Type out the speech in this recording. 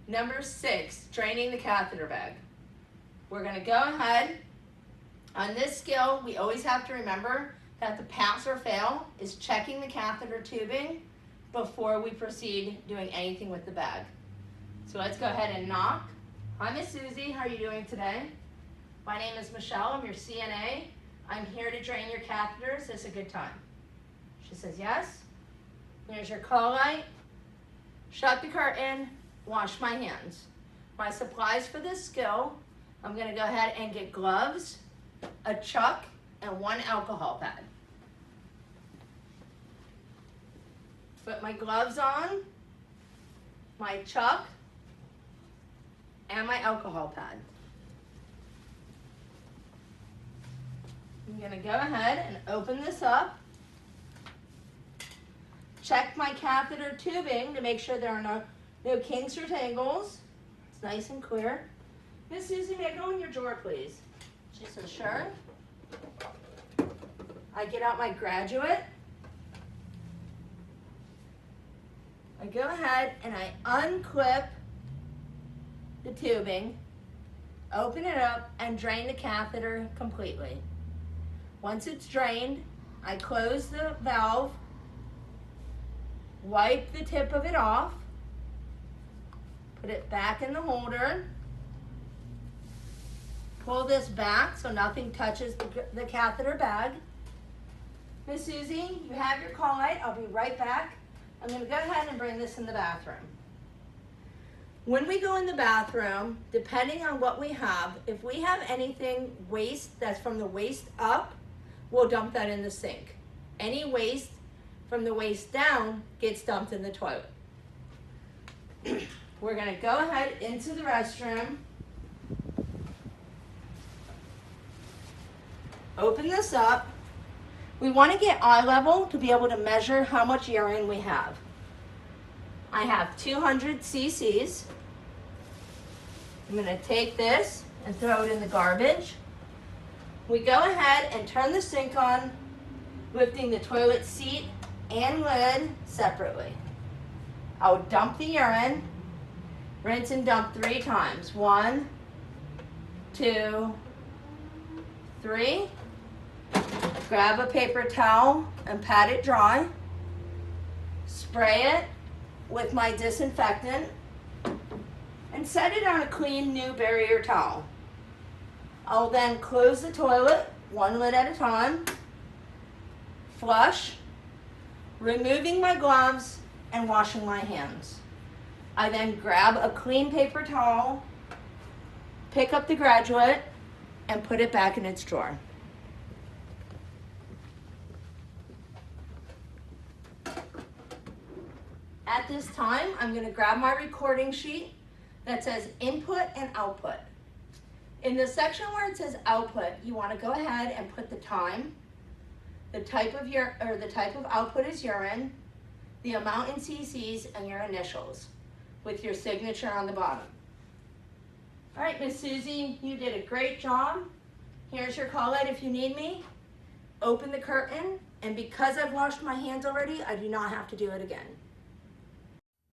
Number 6, draining the catheter bag. We're going to go ahead. On this skill, we always have to remember that the pass or fail is checking the catheter tubing before we proceed doing anything with the bag. So let's go ahead and knock. Hi, Miss Susie. How are you doing today? My name is Michelle. I'm your CNA. I'm here to drain your catheters. Is this a good time? She says yes. Here's your call light. Shut the curtain. Wash my hands. My supplies for this skill, I'm going to go ahead and get gloves, a chuck, and 1 alcohol pad. Put my gloves on, my chuck, and my alcohol pad. I'm going to go ahead and open this up. Check my catheter tubing to make sure there are no kinks or tangles. It's nice and clear. Miss Susie, may I go in your drawer, please? She says, sure. I get out my graduate. I go ahead and I unclip the tubing, open it up, and drain the catheter completely. Once it's drained, I close the valve, wipe the tip of it off, put it back in the holder, pull this back so nothing touches the catheter bag. Miss Susie, you have your call light. I'll be right back. I'm going to go ahead and bring this in the bathroom. When we go in the bathroom, depending on what we have, if we have anything waste that's from the waist up, we'll dump that in the sink. Any waste from the waist down gets dumped in the toilet. We're going to go ahead into the restroom, open this up. We want to get eye level to be able to measure how much urine we have. I have 200 cc's. I'm going to take this and throw it in the garbage. We go ahead and turn the sink on, lifting the toilet seat and lid separately. I'll dump the urine, rinse and dump 3 times. 1, 2, 3. Grab a paper towel and pat it dry. Spray it with my disinfectant and set it on a clean new barrier towel. I'll then close the toilet 1 lid at a time, flush, removing my gloves and washing my hands. I then grab a clean paper towel, pick up the graduate, and put it back in its drawer. At this time, I'm going to grab my recording sheet that says input and output. In the section where it says output, you want to go ahead and put the time, the type of output is urine, the amount in cc's, and your initials with your signature on the bottom. All right, Miss Susie, you did a great job. Here's your call light if you need me. Open the curtain, and because I've washed my hands already, I do not have to do it again.